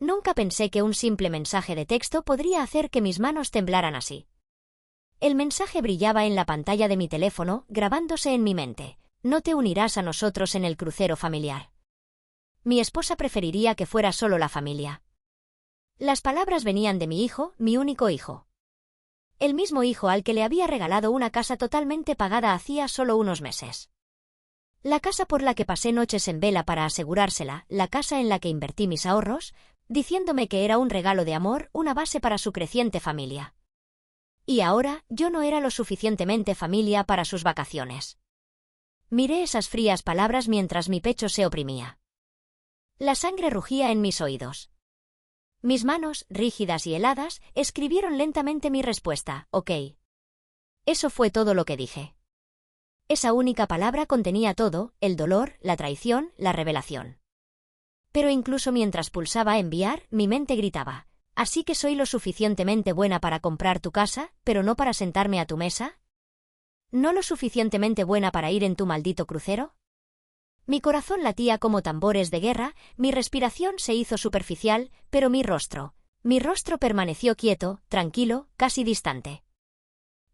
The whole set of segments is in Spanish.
Nunca pensé que un simple mensaje de texto podría hacer que mis manos temblaran así. El mensaje brillaba en la pantalla de mi teléfono, grabándose en mi mente. No te unirás a nosotros en el crucero familiar. Mi esposa preferiría que fuera solo la familia. Las palabras venían de mi hijo, mi único hijo. El mismo hijo al que le había regalado una casa totalmente pagada hacía solo unos meses. La casa por la que pasé noches en vela para asegurársela, la casa en la que invertí mis ahorros, diciéndome que era un regalo de amor, una base para su creciente familia. Y ahora, yo no era lo suficientemente familia para sus vacaciones. Miré esas frías palabras mientras mi pecho se oprimía. La sangre rugía en mis oídos. Mis manos, rígidas y heladas, escribieron lentamente mi respuesta, ok. Eso fue todo lo que dije. Esa única palabra contenía todo, el dolor, la traición, la revelación. Pero incluso mientras pulsaba enviar, mi mente gritaba, ¿así que soy lo suficientemente buena para comprar tu casa, pero no para sentarme a tu mesa? ¿No lo suficientemente buena para ir en tu maldito crucero? Mi corazón latía como tambores de guerra, mi respiración se hizo superficial, pero mi rostro permaneció quieto, tranquilo, casi distante.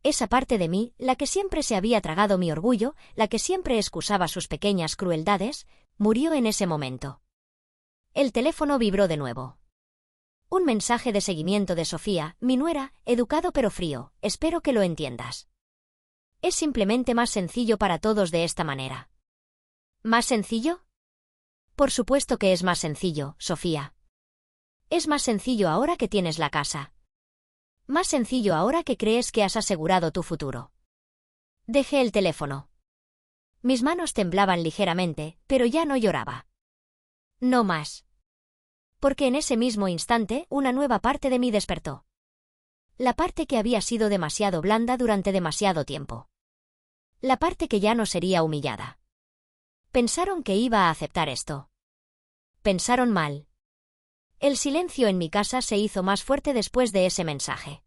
Esa parte de mí, la que siempre se había tragado mi orgullo, la que siempre excusaba sus pequeñas crueldades, murió en ese momento. El teléfono vibró de nuevo. Un mensaje de seguimiento de Sofía, mi nuera, educado pero frío, espero que lo entiendas. Es simplemente más sencillo para todos de esta manera. ¿Más sencillo? Por supuesto que es más sencillo, Sofía. Es más sencillo ahora que tienes la casa. Más sencillo ahora que crees que has asegurado tu futuro. Dejé el teléfono. Mis manos temblaban ligeramente, pero ya no lloraba. No más. Porque en ese mismo instante, una nueva parte de mí despertó. La parte que había sido demasiado blanda durante demasiado tiempo. La parte que ya no sería humillada. Pensaron que iba a aceptar esto. Pensaron mal. El silencio en mi casa se hizo más fuerte después de ese mensaje.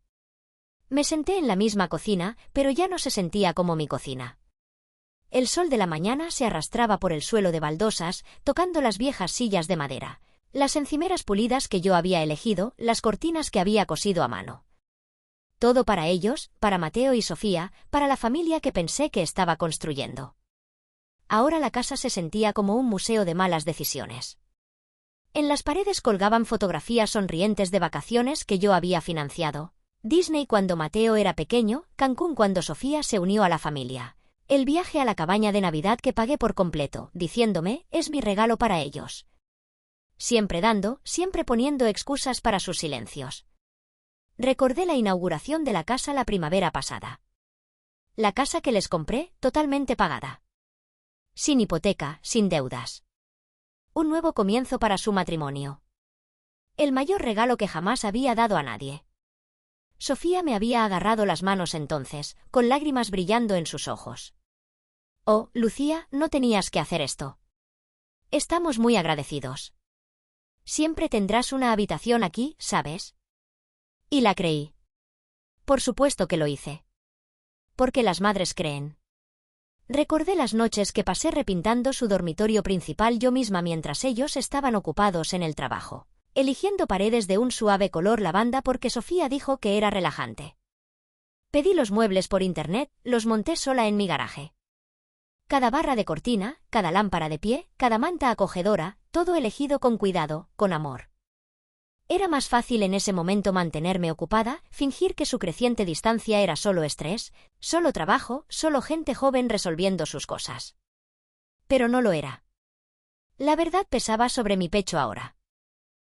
Me senté en la misma cocina, pero ya no se sentía como mi cocina. El sol de la mañana se arrastraba por el suelo de baldosas, tocando las viejas sillas de madera, las encimeras pulidas que yo había elegido, las cortinas que había cosido a mano. Todo para ellos, para Mateo y Sofía, para la familia que pensé que estaba construyendo. Ahora la casa se sentía como un museo de malas decisiones. En las paredes colgaban fotografías sonrientes de vacaciones que yo había financiado. Disney cuando Mateo era pequeño, Cancún cuando Sofía se unió a la familia. El viaje a la cabaña de Navidad que pagué por completo, diciéndome, es mi regalo para ellos. Siempre dando, siempre poniendo excusas para sus silencios. Recordé la inauguración de la casa la primavera pasada. La casa que les compré, totalmente pagada. Sin hipoteca, sin deudas. Un nuevo comienzo para su matrimonio. El mayor regalo que jamás había dado a nadie. Sofía me había agarrado las manos entonces, con lágrimas brillando en sus ojos. Oh, Lucía, no tenías que hacer esto. Estamos muy agradecidos. Siempre tendrás una habitación aquí, ¿sabes? Y la creí. Por supuesto que lo hice. Porque las madres creen. Recordé las noches que pasé repintando su dormitorio principal yo misma mientras ellos estaban ocupados en el trabajo, eligiendo paredes de un suave color lavanda porque Sofía dijo que era relajante. Pedí los muebles por internet, los monté sola en mi garaje. Cada barra de cortina, cada lámpara de pie, cada manta acogedora, todo elegido con cuidado, con amor. Era más fácil en ese momento mantenerme ocupada, fingir que su creciente distancia era solo estrés, solo trabajo, solo gente joven resolviendo sus cosas. Pero no lo era. La verdad pesaba sobre mi pecho ahora.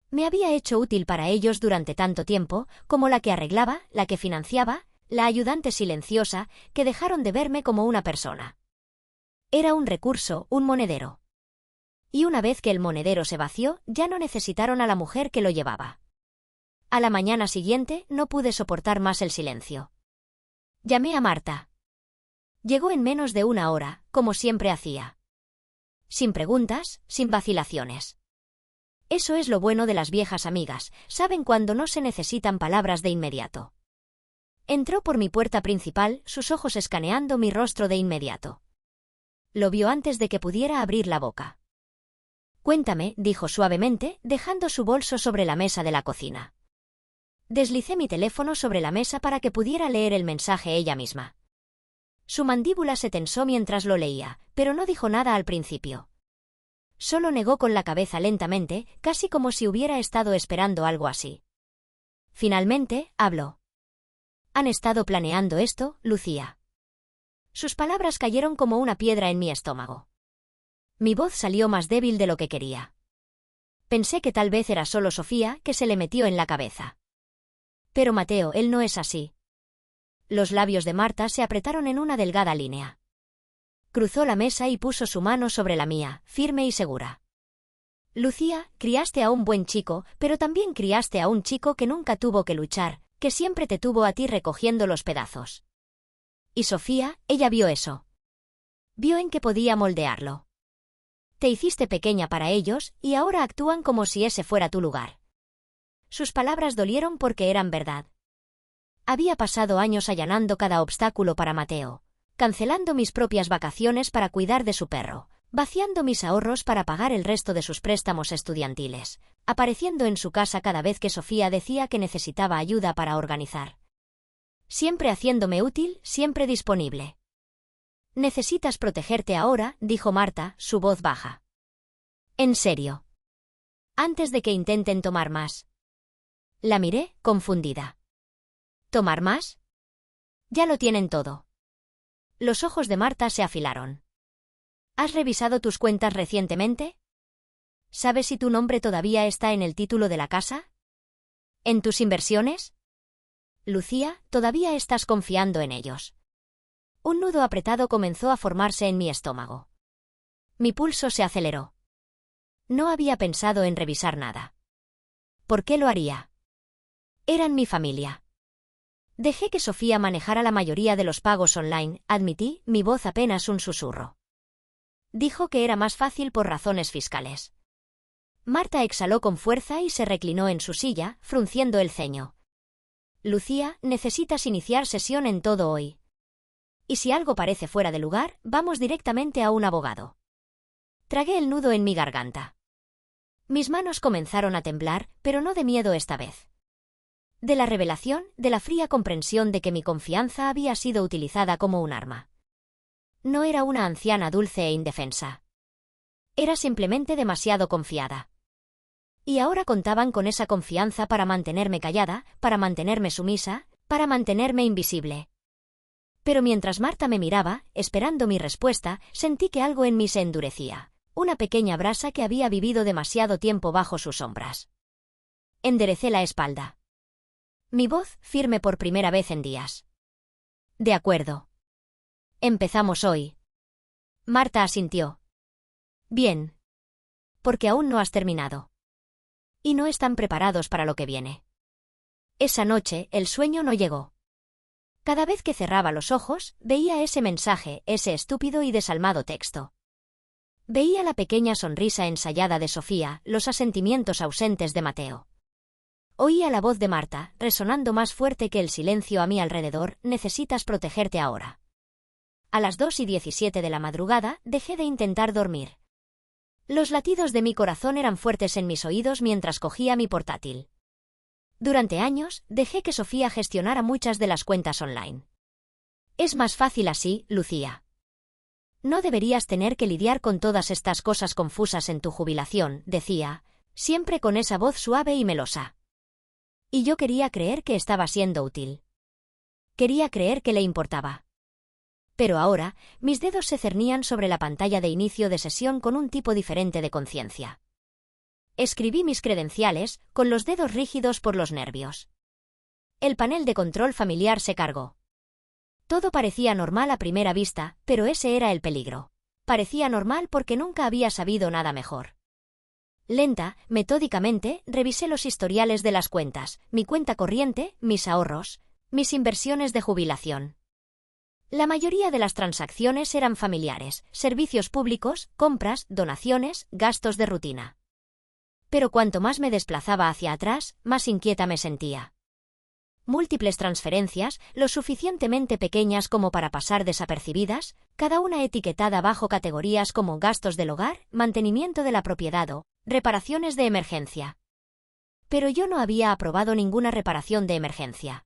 Me había hecho útil para ellos durante tanto tiempo, como la que arreglaba, la que financiaba, la ayudante silenciosa, que dejaron de verme como una persona. Era un recurso, un monedero. Y una vez que el monedero se vació, ya no necesitaron a la mujer que lo llevaba. A la mañana siguiente, no pude soportar más el silencio. Llamé a Marta. Llegó en menos de una hora, como siempre hacía. Sin preguntas, sin vacilaciones. Eso es lo bueno de las viejas amigas, saben cuando no se necesitan palabras de inmediato. Entró por mi puerta principal, sus ojos escaneando mi rostro de inmediato. Lo vio antes de que pudiera abrir la boca. Cuéntame, dijo suavemente, dejando su bolso sobre la mesa de la cocina. Deslicé mi teléfono sobre la mesa para que pudiera leer el mensaje ella misma. Su mandíbula se tensó mientras lo leía, pero no dijo nada al principio. Solo negó con la cabeza lentamente, casi como si hubiera estado esperando algo así. Finalmente, habló. ¿Han estado planeando esto, Lucía? Sus palabras cayeron como una piedra en mi estómago. Mi voz salió más débil de lo que quería. Pensé que tal vez era solo Sofía que se le metió en la cabeza. Pero Mateo, él no es así. Los labios de Marta se apretaron en una delgada línea. Cruzó la mesa y puso su mano sobre la mía, firme y segura. Lucía, criaste a un buen chico, pero también criaste a un chico que nunca tuvo que luchar, que siempre te tuvo a ti recogiendo los pedazos. Y Sofía, ella vio eso. Vio en que podía moldearlo. Te hiciste pequeña para ellos, y ahora actúan como si ese fuera tu lugar. Sus palabras dolieron porque eran verdad. Había pasado años allanando cada obstáculo para Mateo, cancelando mis propias vacaciones para cuidar de su perro, vaciando mis ahorros para pagar el resto de sus préstamos estudiantiles, apareciendo en su casa cada vez que Sofía decía que necesitaba ayuda para organizar. Siempre haciéndome útil, siempre disponible. Necesitas protegerte ahora, dijo Marta, su voz baja. ¿En serio? Antes de que intenten tomar más. La miré, confundida. ¿Tomar más? Ya lo tienen todo. Los ojos de Marta se afilaron. ¿Has revisado tus cuentas recientemente? ¿Sabes si tu nombre todavía está en el título de la casa? ¿En tus inversiones? Lucía, todavía estás confiando en ellos. Un nudo apretado comenzó a formarse en mi estómago. Mi pulso se aceleró. No había pensado en revisar nada. ¿Por qué lo haría? Eran mi familia. Dejé que Sofía manejara la mayoría de los pagos online, admití, mi voz apenas un susurro. Dijo que era más fácil por razones fiscales. Marta exhaló con fuerza y se reclinó en su silla, frunciendo el ceño. Lucía, necesitas iniciar sesión en todo hoy. Y si algo parece fuera de lugar, vamos directamente a un abogado. Tragué el nudo en mi garganta. Mis manos comenzaron a temblar, pero no de miedo esta vez. De la revelación, de la fría comprensión de que mi confianza había sido utilizada como un arma. No era una anciana dulce e indefensa. Era simplemente demasiado confiada. Y ahora contaban con esa confianza para mantenerme callada, para mantenerme sumisa, para mantenerme invisible. Pero mientras Marta me miraba, esperando mi respuesta, sentí que algo en mí se endurecía, una pequeña brasa que había vivido demasiado tiempo bajo sus sombras. Enderecé la espalda. Mi voz firme por primera vez en días. De acuerdo. Empezamos hoy. Marta asintió. Bien. Porque aún no has terminado. Y no están preparados para lo que viene. Esa noche, el sueño no llegó. Cada vez que cerraba los ojos, veía ese mensaje, ese estúpido y desalmado texto. Veía la pequeña sonrisa ensayada de Sofía, los asentimientos ausentes de Mateo. Oía la voz de Marta, resonando más fuerte que el silencio a mi alrededor, necesitas protegerte ahora. A las 2:17 de la madrugada, dejé de intentar dormir. Los latidos de mi corazón eran fuertes en mis oídos mientras cogía mi portátil. Durante años, dejé que Sofía gestionara muchas de las cuentas online. Es más fácil así, Lucía. No deberías tener que lidiar con todas estas cosas confusas en tu jubilación, decía, siempre con esa voz suave y melosa. Y yo quería creer que estaba siendo útil. Quería creer que le importaba. Pero ahora, mis dedos se cernían sobre la pantalla de inicio de sesión con un tipo diferente de conciencia. Escribí mis credenciales, con los dedos rígidos por los nervios. El panel de control familiar se cargó. Todo parecía normal a primera vista, pero ese era el peligro. Parecía normal porque nunca había sabido nada mejor. Lenta, metódicamente, revisé los historiales de las cuentas, mi cuenta corriente, mis ahorros, mis inversiones de jubilación. La mayoría de las transacciones eran familiares, servicios públicos, compras, donaciones, gastos de rutina. Pero cuanto más me desplazaba hacia atrás, más inquieta me sentía. múltiples transferencias, lo suficientemente pequeñas como para pasar desapercibidas, cada una etiquetada bajo categorías como gastos del hogar, mantenimiento de la propiedad o reparaciones de emergencia. Pero yo no había aprobado ninguna reparación de emergencia.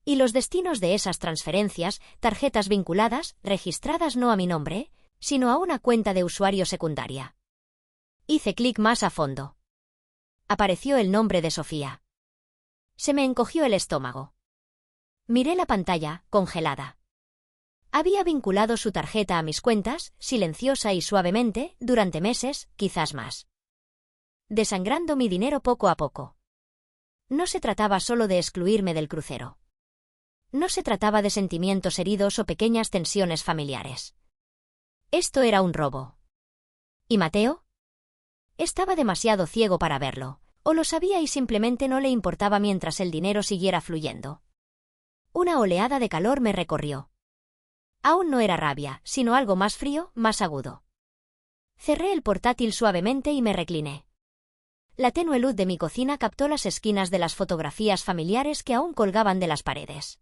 Y los destinos de esas transferencias, tarjetas vinculadas, registradas no a mi nombre, sino a una cuenta de usuario secundaria. Hice clic más a fondo. Apareció el nombre de Sofía. Se me encogió el estómago. Miré la pantalla, congelada. Había vinculado su tarjeta a mis cuentas, silenciosa y suavemente, durante meses, quizás más. Desangrando mi dinero poco a poco. No se trataba solo de excluirme del crucero. No se trataba de sentimientos heridos o pequeñas tensiones familiares. Esto era un robo. ¿Y Mateo? Estaba demasiado ciego para verlo. O lo sabía y simplemente no le importaba mientras el dinero siguiera fluyendo. Una oleada de calor me recorrió. Aún no era rabia, sino algo más frío, más agudo. Cerré el portátil suavemente y me recliné. La tenue luz de mi cocina captó las esquinas de las fotografías familiares que aún colgaban de las paredes.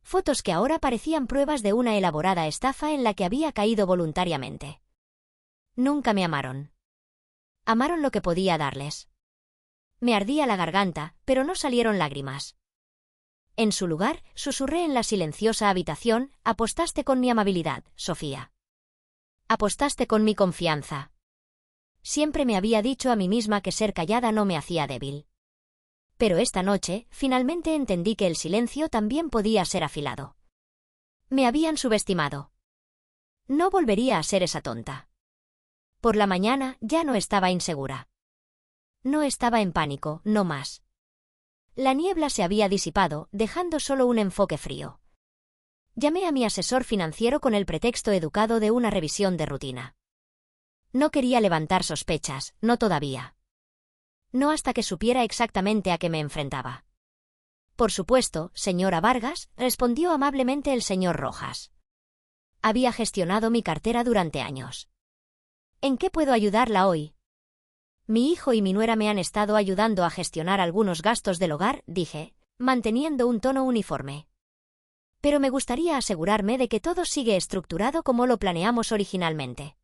Fotos que ahora parecían pruebas de una elaborada estafa en la que había caído voluntariamente. Nunca me amaron. Amaron lo que podía darles. Me ardía la garganta, pero no salieron lágrimas. En su lugar, susurré en la silenciosa habitación, apostaste con mi amabilidad, Sofía. Apostaste con mi confianza. Siempre me había dicho a mí misma que ser callada no me hacía débil. Pero esta noche, finalmente entendí que el silencio también podía ser afilado. Me habían subestimado. No volvería a ser esa tonta. Por la mañana ya no estaba insegura. No estaba en pánico, no más. La niebla se había disipado, dejando solo un enfoque frío. Llamé a mi asesor financiero con el pretexto educado de una revisión de rutina. No quería levantar sospechas, no todavía. No hasta que supiera exactamente a qué me enfrentaba. Por supuesto, señora Vargas, respondió amablemente el señor Rojas. Había gestionado mi cartera durante años. ¿En qué puedo ayudarla hoy? Mi hijo y mi nuera me han estado ayudando a gestionar algunos gastos del hogar, dije, manteniendo un tono uniforme. Pero me gustaría asegurarme de que todo sigue estructurado como lo planeamos originalmente.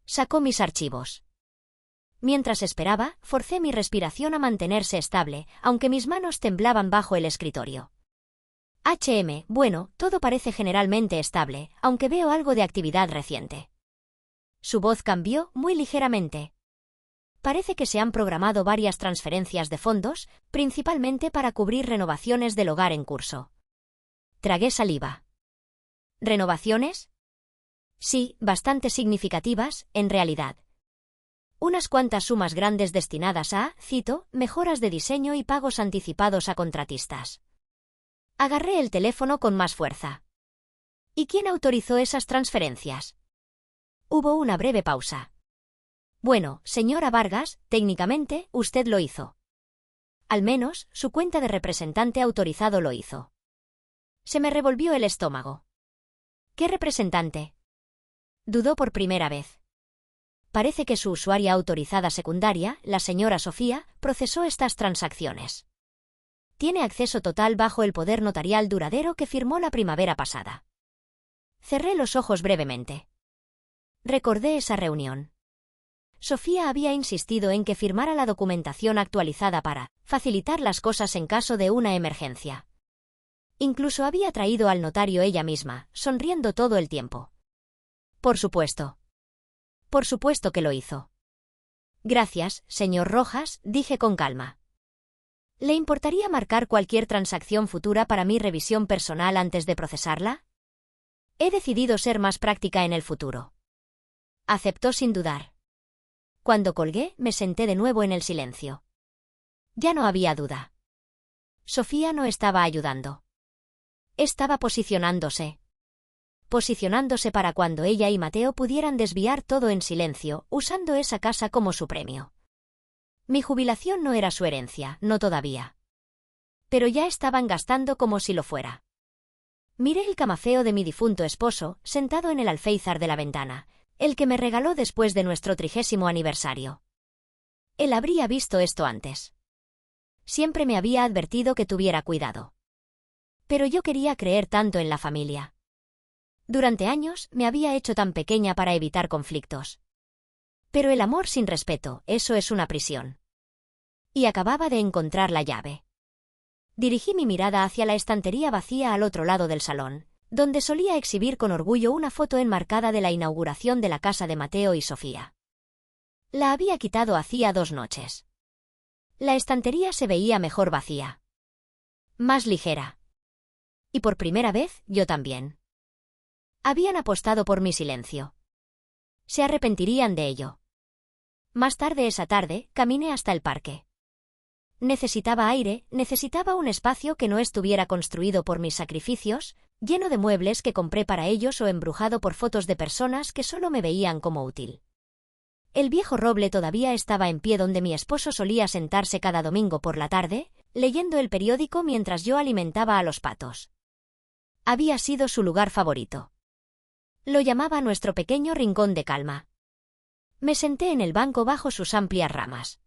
Sacó mis archivos. Mientras esperaba, forcé mi respiración a mantenerse estable, aunque mis manos temblaban bajo el escritorio. Bueno, todo parece generalmente estable, aunque veo algo de actividad reciente. Su voz cambió, muy ligeramente. Parece que se han programado varias transferencias de fondos, principalmente para cubrir renovaciones del hogar en curso. Tragué saliva. ¿Renovaciones? Sí, bastante significativas, en realidad. Unas cuantas sumas grandes destinadas a, cito, mejoras de diseño y pagos anticipados a contratistas. Agarré el teléfono con más fuerza. ¿Y quién autorizó esas transferencias? Hubo una breve pausa. Bueno, señora Vargas, técnicamente, usted lo hizo. Al menos, su cuenta de representante autorizado lo hizo. Se me revolvió el estómago. ¿Qué representante? Dudó por primera vez. Parece que su usuaria autorizada secundaria, la señora Sofía, procesó estas transacciones. Tiene acceso total bajo el poder notarial duradero que firmó la primavera pasada. Cerré los ojos brevemente. Recordé esa reunión. Sofía había insistido en que firmara la documentación actualizada para facilitar las cosas en caso de una emergencia. Incluso había traído al notario ella misma, sonriendo todo el tiempo. Por supuesto. Por supuesto que lo hizo. Gracias, señor Rojas, dije con calma. ¿Le importaría marcar cualquier transacción futura para mi revisión personal antes de procesarla? He decidido ser más práctica en el futuro. Aceptó sin dudar. Cuando colgué, me senté de nuevo en el silencio. Ya no había duda. Sofía no estaba ayudando. Estaba posicionándose. Posicionándose para cuando ella y Mateo pudieran desviar todo en silencio, usando esa casa como su premio. Mi jubilación no era su herencia, no todavía. Pero ya estaban gastando como si lo fuera. Miré el camafeo de mi difunto esposo, sentado en el alféizar de la ventana, el que me regaló después de nuestro 30º aniversario. Él habría visto esto antes. Siempre me había advertido que tuviera cuidado. Pero yo quería creer tanto en la familia. Durante años me había hecho tan pequeña para evitar conflictos. Pero el amor sin respeto, eso es una prisión. Y acababa de encontrar la llave. Dirigí mi mirada hacia la estantería vacía al otro lado del salón, donde solía exhibir con orgullo una foto enmarcada de la inauguración de la casa de Mateo y Sofía. La había quitado hacía 2 noches. La estantería se veía mejor vacía. Más ligera. Y por primera vez, yo también. Habían apostado por mi silencio. Se arrepentirían de ello. Más tarde esa tarde, caminé hasta el parque. Necesitaba aire, necesitaba un espacio que no estuviera construido por mis sacrificios, lleno de muebles que compré para ellos o embrujado por fotos de personas que solo me veían como útil. El viejo roble todavía estaba en pie donde mi esposo solía sentarse cada domingo por la tarde, leyendo el periódico mientras yo alimentaba a los patos. Había sido su lugar favorito. Lo llamaba nuestro pequeño rincón de calma. Me senté en el banco bajo sus amplias ramas.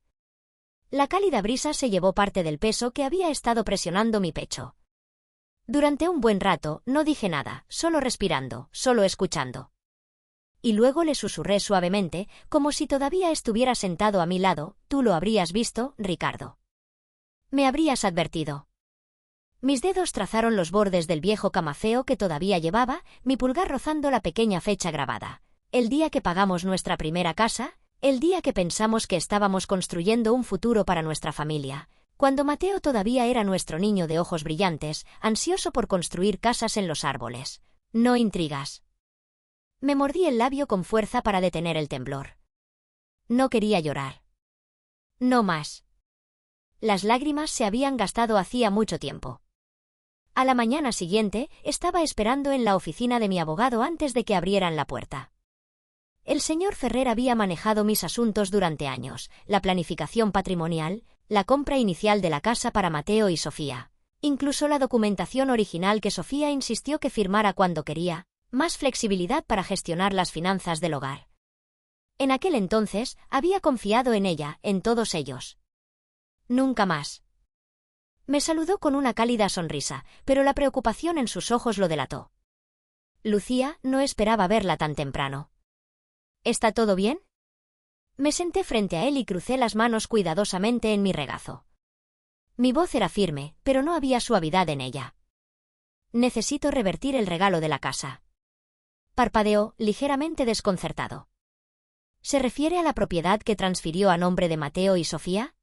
La cálida brisa se llevó parte del peso que había estado presionando mi pecho. Durante un buen rato no dije nada, solo respirando, solo escuchando. Y luego le susurré suavemente, como si todavía estuviera sentado a mi lado: tú lo habrías visto, Ricardo. Me habrías advertido. Mis dedos trazaron los bordes del viejo camafeo que todavía llevaba, mi pulgar rozando la pequeña fecha grabada. El día que pagamos nuestra primera casa, el día que pensamos que estábamos construyendo un futuro para nuestra familia, cuando Mateo todavía era nuestro niño de ojos brillantes, ansioso por construir casas en los árboles. No intrigas. Me mordí el labio con fuerza para detener el temblor. No quería llorar. No más. Las lágrimas se habían gastado hacía mucho tiempo. A la mañana siguiente, estaba esperando en la oficina de mi abogado antes de que abrieran la puerta. El señor Ferrer había manejado mis asuntos durante años: la planificación patrimonial, la compra inicial de la casa para Mateo y Sofía, incluso la documentación original que Sofía insistió que firmara cuando quería, más flexibilidad para gestionar las finanzas del hogar. En aquel entonces, había confiado en ella, en todos ellos. Nunca más. Me saludó con una cálida sonrisa, pero la preocupación en sus ojos lo delató. Lucía, no esperaba verla tan temprano. ¿Está todo bien? Me senté frente a él y crucé las manos cuidadosamente en mi regazo. Mi voz era firme, pero no había suavidad en ella. Necesito revertir el regalo de la casa. Parpadeó, ligeramente desconcertado. ¿Se refiere a la propiedad que transfirió a nombre de Mateo y Sofía?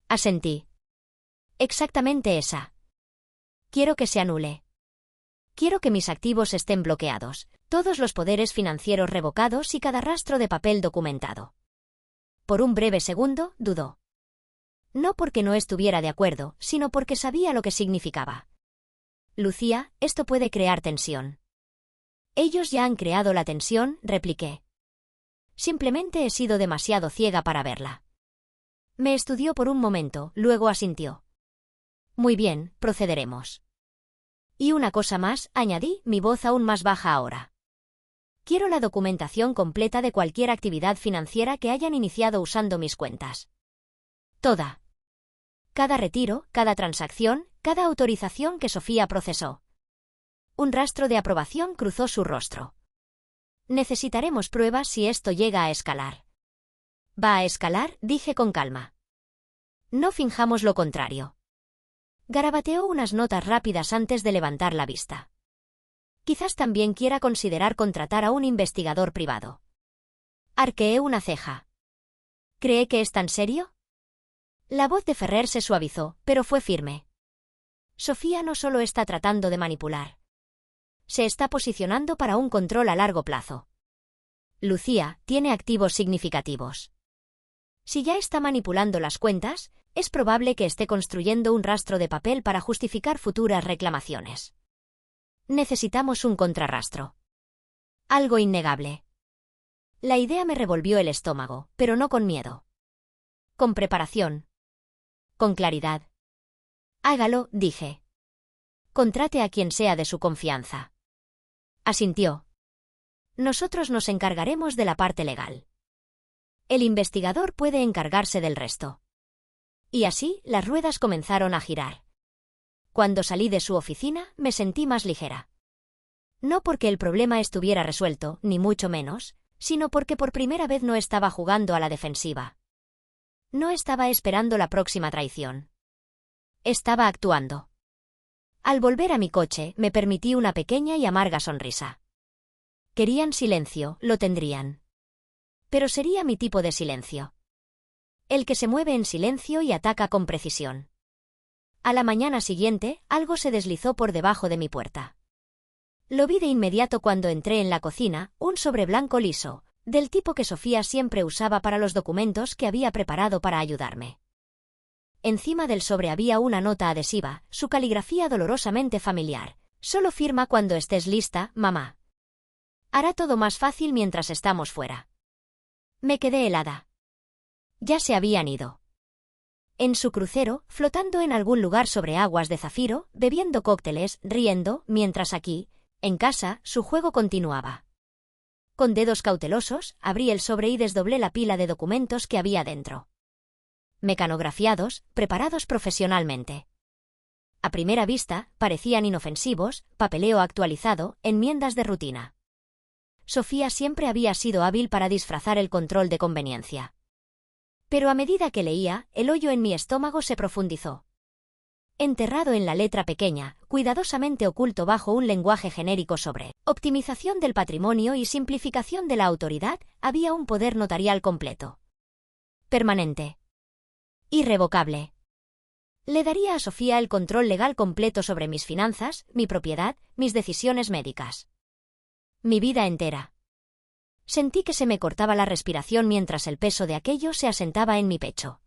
Asentí. Exactamente esa. Quiero que se anule. Quiero que mis activos estén bloqueados, todos los poderes financieros revocados y cada rastro de papel documentado. Por un breve segundo, dudó. No porque no estuviera de acuerdo, sino porque sabía lo que significaba. Lucía, esto puede crear tensión. Ellos ya han creado la tensión, repliqué. Simplemente he sido demasiado ciega para verla. Me estudió por un momento, luego asintió. Muy bien, procederemos. Y una cosa más, añadí, mi voz aún más baja ahora. Quiero la documentación completa de cualquier actividad financiera que hayan iniciado usando mis cuentas. Toda. Cada retiro, cada transacción, cada autorización que Sofía procesó. Un rastro de aprobación cruzó su rostro. Necesitaremos pruebas si esto llega a escalar. ¿Va a escalar?, dije con calma. No finjamos lo contrario. Garabateó unas notas rápidas antes de levantar la vista. Quizás también quiera considerar contratar a un investigador privado. Arqueé una ceja. ¿Cree que es tan serio? La voz de Ferrer se suavizó, pero fue firme. Sofía no solo está tratando de manipular. Se está posicionando para un control a largo plazo. Lucía tiene activos significativos. Si ya está manipulando las cuentas, es probable que esté construyendo un rastro de papel para justificar futuras reclamaciones. Necesitamos un contrarrastro. Algo innegable. La idea me revolvió el estómago, pero no con miedo. Con preparación. Con claridad. Hágalo, dije. Contrate a quien sea de su confianza. Asintió. Nosotros nos encargaremos de la parte legal. El investigador puede encargarse del resto. Y así, las ruedas comenzaron a girar. Cuando salí de su oficina, me sentí más ligera. No porque el problema estuviera resuelto, ni mucho menos, sino porque por primera vez no estaba jugando a la defensiva. No estaba esperando la próxima traición. Estaba actuando. Al volver a mi coche, me permití una pequeña y amarga sonrisa. Querían silencio, lo tendrían. Pero sería mi tipo de silencio. El que se mueve en silencio y ataca con precisión. A la mañana siguiente, algo se deslizó por debajo de mi puerta. Lo vi de inmediato cuando entré en la cocina, un sobre blanco liso, del tipo que Sofía siempre usaba para los documentos que había preparado para ayudarme. Encima del sobre había una nota adhesiva, su caligrafía dolorosamente familiar. Solo firma cuando estés lista, mamá. Hará todo más fácil mientras estamos fuera. Me quedé helada. Ya se habían ido. En su crucero, flotando en algún lugar sobre aguas de zafiro, bebiendo cócteles, riendo, mientras aquí, en casa, su juego continuaba. Con dedos cautelosos, abrí el sobre y desdoblé la pila de documentos que había dentro. Mecanografiados, preparados profesionalmente. A primera vista, parecían inofensivos, papeleo actualizado, enmiendas de rutina. Sofía siempre había sido hábil para disfrazar el control de conveniencia. Pero a medida que leía, el hoyo en mi estómago se profundizó. Enterrado en la letra pequeña, cuidadosamente oculto bajo un lenguaje genérico sobre optimización del patrimonio y simplificación de la autoridad, había un poder notarial completo. Permanente. Irrevocable. Le daría a Sofía el control legal completo sobre mis finanzas, mi propiedad, mis decisiones médicas. Mi vida entera. Sentí que se me cortaba la respiración mientras el peso de aquello se asentaba en mi pecho.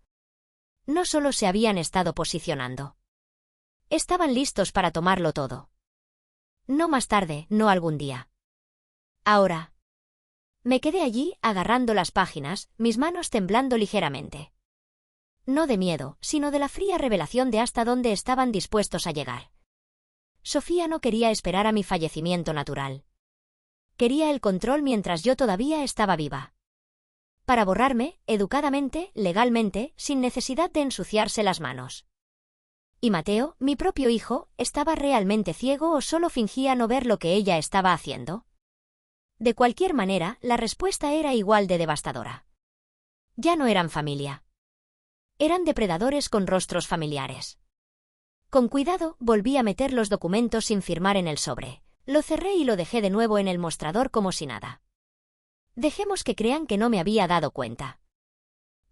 No solo se habían estado posicionando. Estaban listos para tomarlo todo. No más tarde, no algún día. Ahora. Me quedé allí, agarrando las páginas, mis manos temblando ligeramente. No de miedo, sino de la fría revelación de hasta dónde estaban dispuestos a llegar. Sofía no quería esperar a mi fallecimiento natural. Quería el control mientras yo todavía estaba viva. Para borrarme, educadamente, legalmente, sin necesidad de ensuciarse las manos. ¿Y Mateo, mi propio hijo, estaba realmente ciego o solo fingía no ver lo que ella estaba haciendo? De cualquier manera, la respuesta era igual de devastadora. Ya no eran familia. Eran depredadores con rostros familiares. Con cuidado, volví a meter los documentos sin firmar en el sobre. Lo cerré y lo dejé de nuevo en el mostrador como si nada. Dejemos que crean que no me había dado cuenta.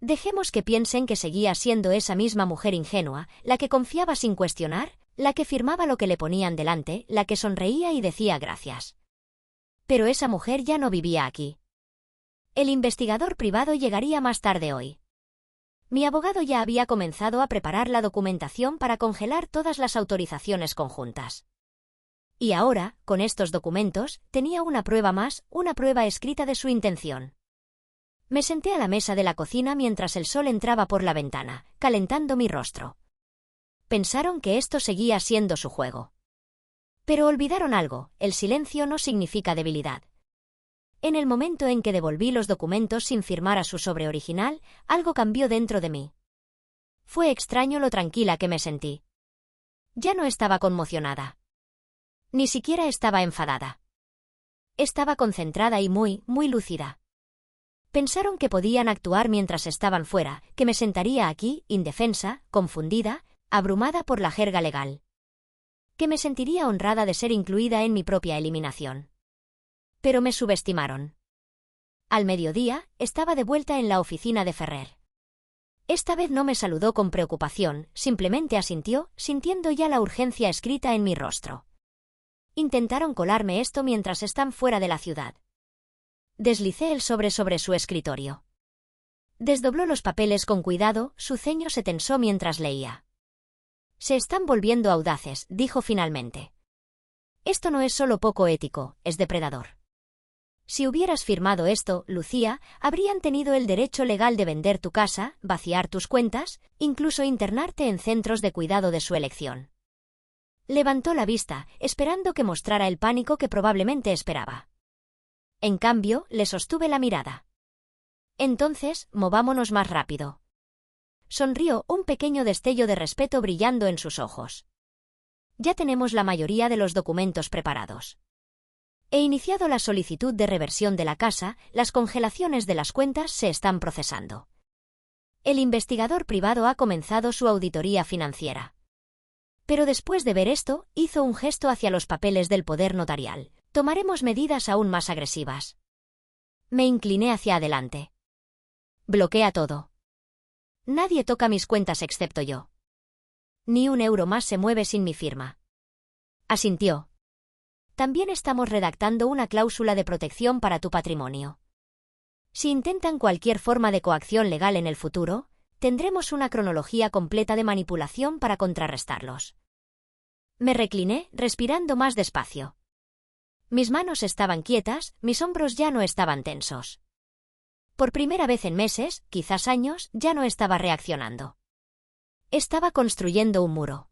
Dejemos que piensen que seguía siendo esa misma mujer ingenua, la que confiaba sin cuestionar, la que firmaba lo que le ponían delante, la que sonreía y decía gracias. Pero esa mujer ya no vivía aquí. El investigador privado llegaría más tarde hoy. Mi abogado ya había comenzado a preparar la documentación para congelar todas las autorizaciones conjuntas. Y ahora, con estos documentos, tenía una prueba más, una prueba escrita de su intención. Me senté a la mesa de la cocina mientras el sol entraba por la ventana, calentando mi rostro. Pensaron que esto seguía siendo su juego. Pero olvidaron algo, el silencio no significa debilidad. En el momento en que devolví los documentos sin firmar a su sobre original, algo cambió dentro de mí. Fue extraño lo tranquila que me sentí. Ya no estaba conmocionada. Ni siquiera estaba enfadada. Estaba concentrada y muy lúcida. Pensaron que podían actuar mientras estaban fuera, que me sentaría aquí, indefensa, confundida, abrumada por la jerga legal. Que me sentiría honrada de ser incluida en mi propia eliminación. Pero me subestimaron. Al mediodía, estaba de vuelta en la oficina de Ferrer. Esta vez no me saludó con preocupación, simplemente asintió, sintiendo ya la urgencia escrita en mi rostro. Intentaron colarme esto mientras están fuera de la ciudad. Deslicé el sobre su escritorio. Desdobló los papeles con cuidado, su ceño se tensó mientras leía. Se están volviendo audaces, dijo finalmente. Esto no es solo poco ético, es depredador. Si hubieras firmado esto, Lucía, habrían tenido el derecho legal de vender tu casa, vaciar tus cuentas, incluso internarte en centros de cuidado de su elección. Levantó la vista, esperando que mostrara el pánico que probablemente esperaba. En cambio, le sostuve la mirada. Entonces, movámonos más rápido. Sonrió, un pequeño destello de respeto brillando en sus ojos. Ya tenemos la mayoría de los documentos preparados. He iniciado la solicitud de reversión de la casa, las congelaciones de las cuentas se están procesando. El investigador privado ha comenzado su auditoría financiera. Pero después de ver esto, hizo un gesto hacia los papeles del poder notarial. Tomaremos medidas aún más agresivas. Me incliné hacia adelante. Bloquea todo. Nadie toca mis cuentas excepto yo. Ni un euro más se mueve sin mi firma. Asintió. También estamos redactando una cláusula de protección para tu patrimonio. Si intentan cualquier forma de coacción legal en el futuro, tendremos una cronología completa de manipulación para contrarrestarlos. Me recliné, respirando más despacio. Mis manos estaban quietas, mis hombros ya no estaban tensos. Por primera vez en meses, quizás años, ya no estaba reaccionando. Estaba construyendo un muro.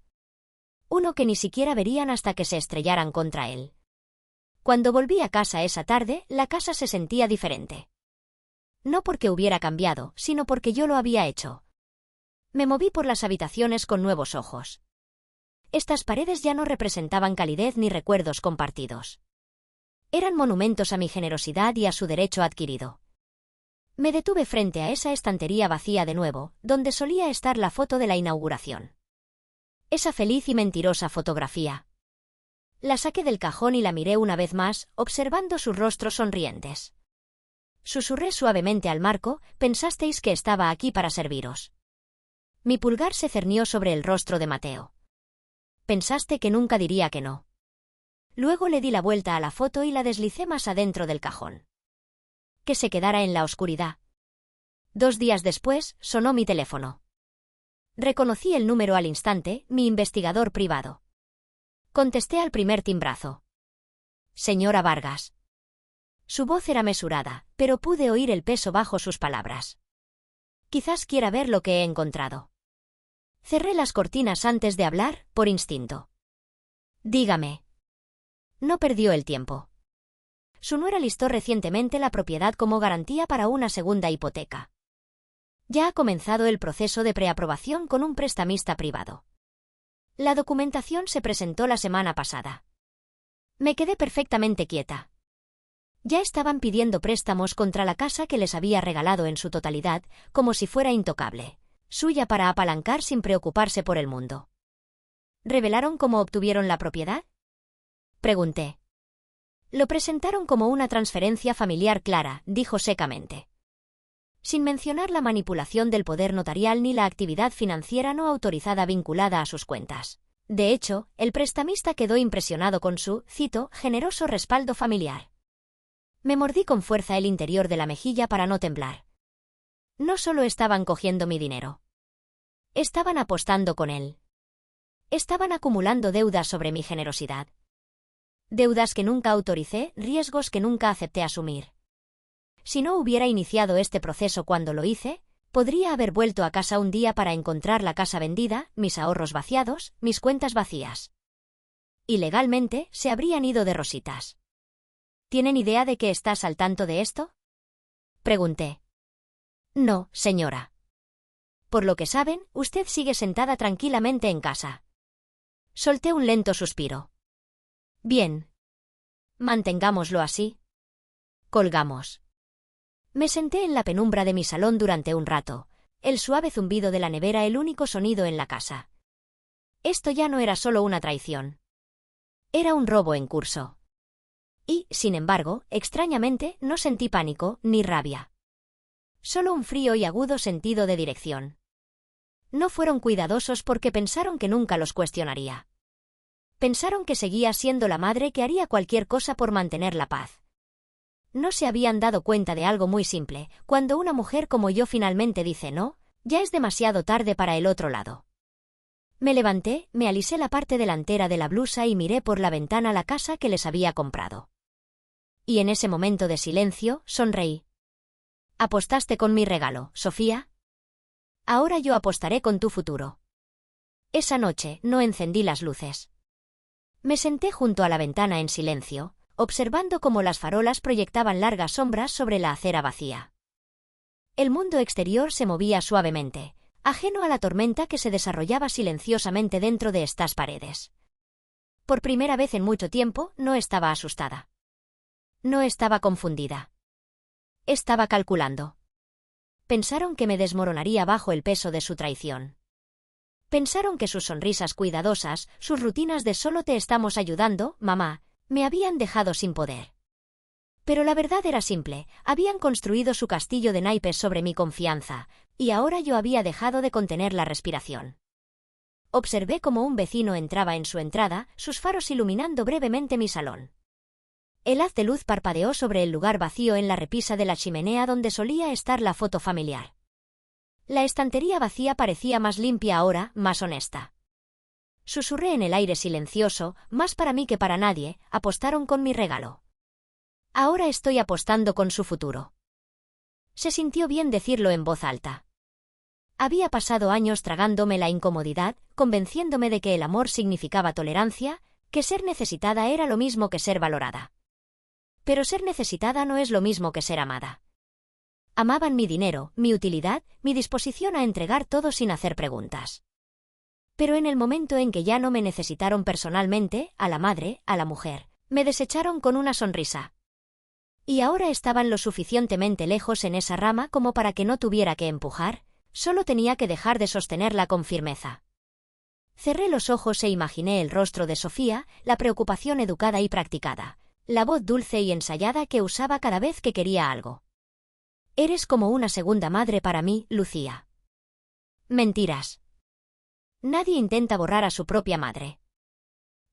Uno que ni siquiera verían hasta que se estrellaran contra él. Cuando volví a casa esa tarde, la casa se sentía diferente. No porque hubiera cambiado, sino porque yo lo había hecho. Me moví por las habitaciones con nuevos ojos. Estas paredes ya no representaban calidez ni recuerdos compartidos. Eran monumentos a mi generosidad y a su derecho adquirido. Me detuve frente a esa estantería vacía de nuevo, donde solía estar la foto de la inauguración. Esa feliz y mentirosa fotografía. La saqué del cajón y la miré una vez más, observando sus rostros sonrientes. Susurré suavemente al marco, pensasteis que estaba aquí para serviros. Mi pulgar se cernió sobre el rostro de Mateo. Pensaste que nunca diría que no. Luego le di la vuelta a la foto y la deslicé más adentro del cajón. Que se quedara en la oscuridad. 2 días después, sonó mi teléfono. Reconocí el número al instante, mi investigador privado. Contesté al primer timbrazo. Señora Vargas. Su voz era mesurada, pero pude oír el peso bajo sus palabras. Quizás quiera ver lo que he encontrado. Cerré las cortinas antes de hablar, por instinto. Dígame. No perdió el tiempo. Su nuera listó recientemente la propiedad como garantía para una segunda hipoteca. Ya ha comenzado el proceso de preaprobación con un prestamista privado. La documentación se presentó la semana pasada. Me quedé perfectamente quieta. Ya estaban pidiendo préstamos contra la casa que les había regalado en su totalidad, como si fuera intocable, suya para apalancar sin preocuparse por el mundo. ¿Revelaron cómo obtuvieron la propiedad? Pregunté. Lo presentaron como una transferencia familiar clara, dijo secamente. Sin mencionar la manipulación del poder notarial ni la actividad financiera no autorizada vinculada a sus cuentas. De hecho, el prestamista quedó impresionado con su, cito, generoso respaldo familiar. Me mordí con fuerza el interior de la mejilla para no temblar. No solo estaban cogiendo mi dinero. Estaban apostando con él. Estaban acumulando deudas sobre mi generosidad. Deudas que nunca autoricé, riesgos que nunca acepté asumir. Si no hubiera iniciado este proceso cuando lo hice, podría haber vuelto a casa un día para encontrar la casa vendida, mis ahorros vaciados, mis cuentas vacías. Y legalmente, se habrían ido de rositas. ¿Tienen idea de que estás al tanto de esto? Pregunté. No, señora. Por lo que saben, usted sigue sentada tranquilamente en casa. Solté un lento suspiro. Bien. Mantengámoslo así. Colgamos. Me senté en la penumbra de mi salón durante un rato, el suave zumbido de la nevera el único sonido en la casa. Esto ya no era solo una traición. Era un robo en curso. Y, sin embargo, extrañamente, no sentí pánico ni rabia. Solo un frío y agudo sentido de dirección. No fueron cuidadosos porque pensaron que nunca los cuestionaría. Pensaron que seguía siendo la madre que haría cualquier cosa por mantener la paz. No se habían dado cuenta de algo muy simple: cuando una mujer como yo finalmente dice no, ya es demasiado tarde para el otro lado. Me levanté, me alisé la parte delantera de la blusa y miré por la ventana la casa que les había comprado. Y en ese momento de silencio, sonreí. ¿Apostaste con mi regalo, Sofía? Ahora yo apostaré con tu futuro. Esa noche no encendí las luces. Me senté junto a la ventana en silencio, observando cómo las farolas proyectaban largas sombras sobre la acera vacía. El mundo exterior se movía suavemente, ajeno a la tormenta que se desarrollaba silenciosamente dentro de estas paredes. Por primera vez en mucho tiempo, no estaba asustada. No estaba confundida. Estaba calculando. Pensaron que me desmoronaría bajo el peso de su traición. Pensaron que sus sonrisas cuidadosas, sus rutinas de solo te estamos ayudando, mamá, me habían dejado sin poder. Pero la verdad era simple, habían construido su castillo de naipes sobre mi confianza, y ahora yo había dejado de contener la respiración. Observé cómo un vecino entraba en su entrada, sus faros iluminando brevemente mi salón. El haz de luz parpadeó sobre el lugar vacío en la repisa de la chimenea donde solía estar la foto familiar. La estantería vacía parecía más limpia ahora, más honesta. Susurré en el aire silencioso, más para mí que para nadie, apostaron con mi regalo. Ahora estoy apostando con su futuro. Se sintió bien decirlo en voz alta. Había pasado años tragándome la incomodidad, convenciéndome de que el amor significaba tolerancia, que ser necesitada era lo mismo que ser valorada. Pero ser necesitada no es lo mismo que ser amada. Amaban mi dinero, mi utilidad, mi disposición a entregar todo sin hacer preguntas. Pero en el momento en que ya no me necesitaron personalmente, a la madre, a la mujer, me desecharon con una sonrisa. Y ahora estaban lo suficientemente lejos en esa rama como para que no tuviera que empujar, solo tenía que dejar de sostenerla con firmeza. Cerré los ojos e imaginé el rostro de Sofía, la preocupación educada y practicada, la voz dulce y ensayada que usaba cada vez que quería algo. Eres como una segunda madre para mí, Lucía. Mentiras. Nadie intenta borrar a su propia madre.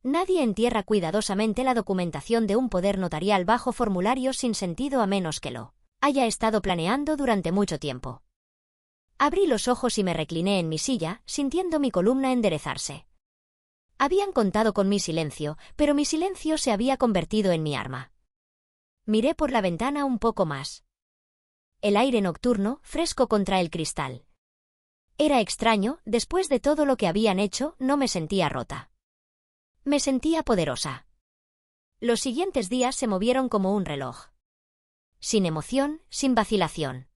Nadie entierra cuidadosamente la documentación de un poder notarial bajo formularios sin sentido a menos que lo haya estado planeando durante mucho tiempo. Abrí los ojos y me recliné en mi silla, sintiendo mi columna enderezarse. Habían contado con mi silencio, pero mi silencio se había convertido en mi arma. Miré por la ventana un poco más. El aire nocturno, fresco contra el cristal. Era extraño, después de todo lo que habían hecho, no me sentía rota. Me sentía poderosa. Los siguientes días se movieron como un reloj. Sin emoción, sin vacilación.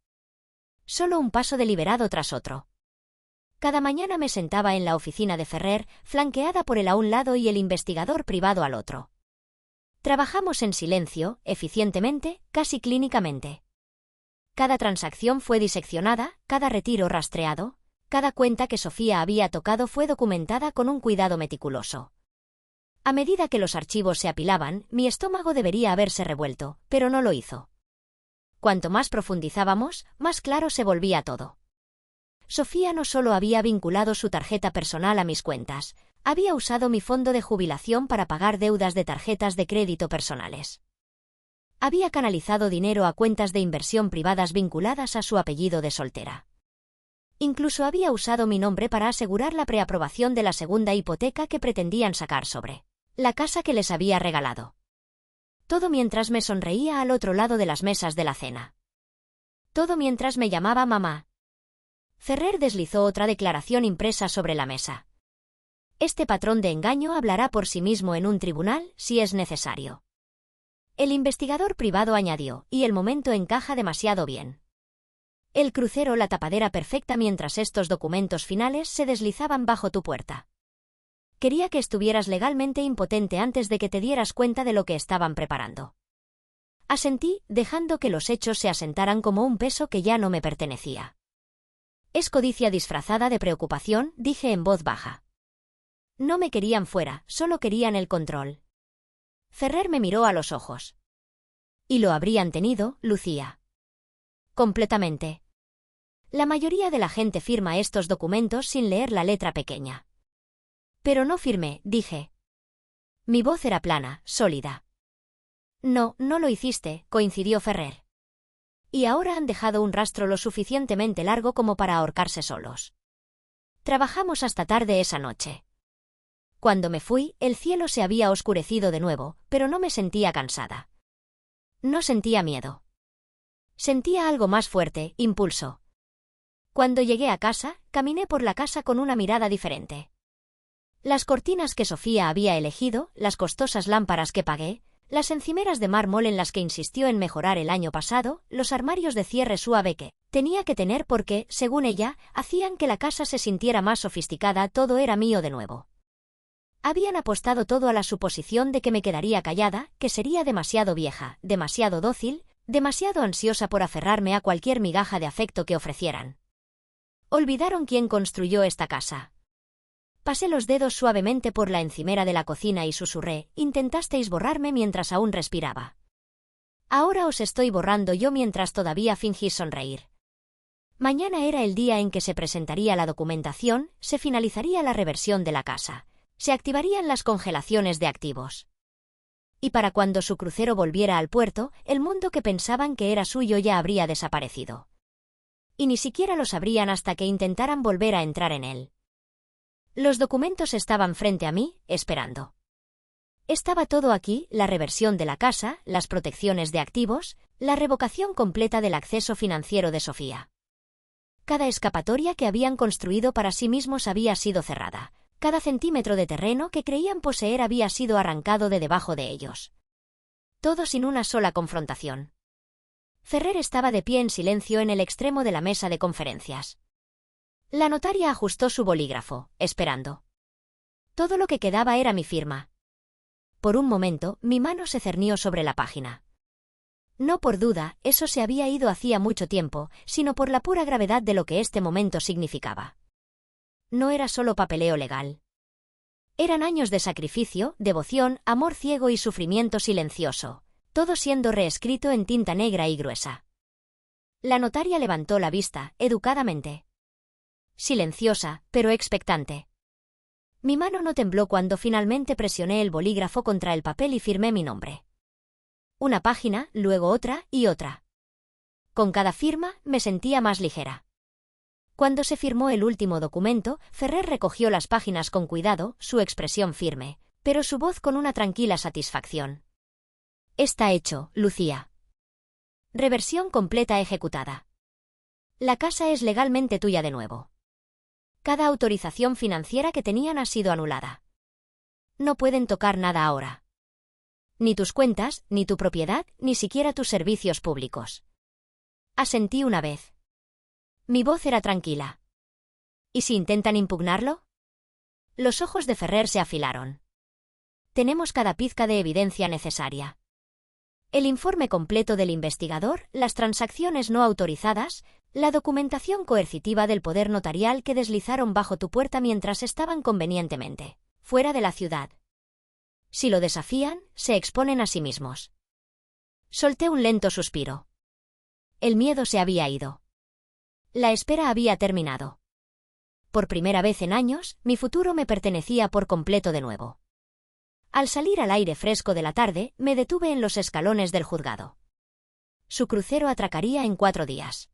Solo un paso deliberado tras otro. Cada mañana me sentaba en la oficina de Ferrer, flanqueada por él a un lado y el investigador privado al otro. Trabajamos en silencio, eficientemente, casi clínicamente. Cada transacción fue diseccionada, cada retiro rastreado, cada cuenta que Sofía había tocado fue documentada con un cuidado meticuloso. A medida que los archivos se apilaban, mi estómago debería haberse revuelto, pero no lo hizo. Cuanto más profundizábamos, más claro se volvía todo. Sofía no solo había vinculado su tarjeta personal a mis cuentas, había usado mi fondo de jubilación para pagar deudas de tarjetas de crédito personales. Había canalizado dinero a cuentas de inversión privadas vinculadas a su apellido de soltera. Incluso había usado mi nombre para asegurar la preaprobación de la segunda hipoteca que pretendían sacar sobre la casa que les había regalado. Todo mientras me sonreía al otro lado de las mesas de la cena. Todo mientras me llamaba mamá. Ferrer deslizó otra declaración impresa sobre la mesa. Este patrón de engaño hablará por sí mismo en un tribunal, si es necesario. El investigador privado añadió, y el momento encaja demasiado bien. El crucero la tapadera perfecta mientras estos documentos finales se deslizaban bajo tu puerta. Quería que estuvieras legalmente impotente antes de que te dieras cuenta de lo que estaban preparando. Asentí, dejando que los hechos se asentaran como un peso que ya no me pertenecía. Es codicia disfrazada de preocupación, dije en voz baja. No me querían fuera, solo querían el control. Ferrer me miró a los ojos. Y lo habrían tenido, Lucía. Completamente. La mayoría de la gente firma estos documentos sin leer la letra pequeña. Pero no firmé, dije. Mi voz era plana, sólida. No, no lo hiciste, coincidió Ferrer. Y ahora han dejado un rastro lo suficientemente largo como para ahorcarse solos. Trabajamos hasta tarde esa noche. Cuando me fui, el cielo se había oscurecido de nuevo, pero no me sentía cansada. No sentía miedo. Sentía algo más fuerte, impulso. Cuando llegué a casa, caminé por la casa con una mirada diferente. Las cortinas que Sofía había elegido, las costosas lámparas que pagué, las encimeras de mármol en las que insistió en mejorar el año pasado, los armarios de cierre suave que Tenía que tener porque, según ella, hacían que la casa se sintiera más sofisticada, todo era mío de nuevo. Habían apostado todo a la suposición de que me quedaría callada, que sería demasiado vieja, demasiado dócil, demasiado ansiosa por aferrarme a cualquier migaja de afecto que ofrecieran. Olvidaron quién construyó esta casa. Pasé los dedos suavemente por la encimera de la cocina y susurré, intentasteis borrarme mientras aún respiraba. Ahora os estoy borrando yo mientras todavía fingís sonreír. Mañana era el día en que se presentaría la documentación, se finalizaría la reversión de la casa. Se activarían las congelaciones de activos. Y para cuando su crucero volviera al puerto, el mundo que pensaban que era suyo ya habría desaparecido. Y ni siquiera lo sabrían hasta que intentaran volver a entrar en él. Los documentos estaban frente a mí, esperando. Estaba todo aquí, la reversión de la casa, las protecciones de activos, la revocación completa del acceso financiero de Sofía. Cada escapatoria que habían construido para sí mismos había sido cerrada. Cada centímetro de terreno que creían poseer había sido arrancado de debajo de ellos. Todo sin una sola confrontación. Ferrer estaba de pie en silencio en el extremo de la mesa de conferencias. La notaria ajustó su bolígrafo, esperando. Todo lo que quedaba era mi firma. Por un momento, mi mano se cernió sobre la página. No por duda, eso se había ido hacía mucho tiempo, sino por la pura gravedad de lo que este momento significaba. No era solo papeleo legal. Eran años de sacrificio, devoción, amor ciego y sufrimiento silencioso, todo siendo reescrito en tinta negra y gruesa. La notaria levantó la vista, educadamente. Silenciosa, pero expectante. Mi mano no tembló cuando finalmente presioné el bolígrafo contra el papel y firmé mi nombre. Una página, luego otra y otra. Con cada firma, me sentía más ligera. Cuando se firmó el último documento, Ferrer recogió las páginas con cuidado, su expresión firme, pero su voz con una tranquila satisfacción. Está hecho, Lucía. Reversión completa ejecutada. La casa es legalmente tuya de nuevo. Cada autorización financiera que tenían ha sido anulada. No pueden tocar nada ahora. Ni tus cuentas, ni tu propiedad, ni siquiera tus servicios públicos. Asentí una vez. Mi voz era tranquila. ¿Y si intentan impugnarlo? Los ojos de Ferrer se afilaron. Tenemos cada pizca de evidencia necesaria. El informe completo del investigador, las transacciones no autorizadas, la documentación coercitiva del poder notarial que deslizaron bajo tu puerta mientras estaban convenientemente fuera de la ciudad. Si lo desafían, se exponen a sí mismos. Solté un lento suspiro. El miedo se había ido. La espera había terminado. Por primera vez en años, mi futuro me pertenecía por completo de nuevo. Al salir al aire fresco de la tarde, me detuve en los escalones del juzgado. Su crucero atracaría en 4 días.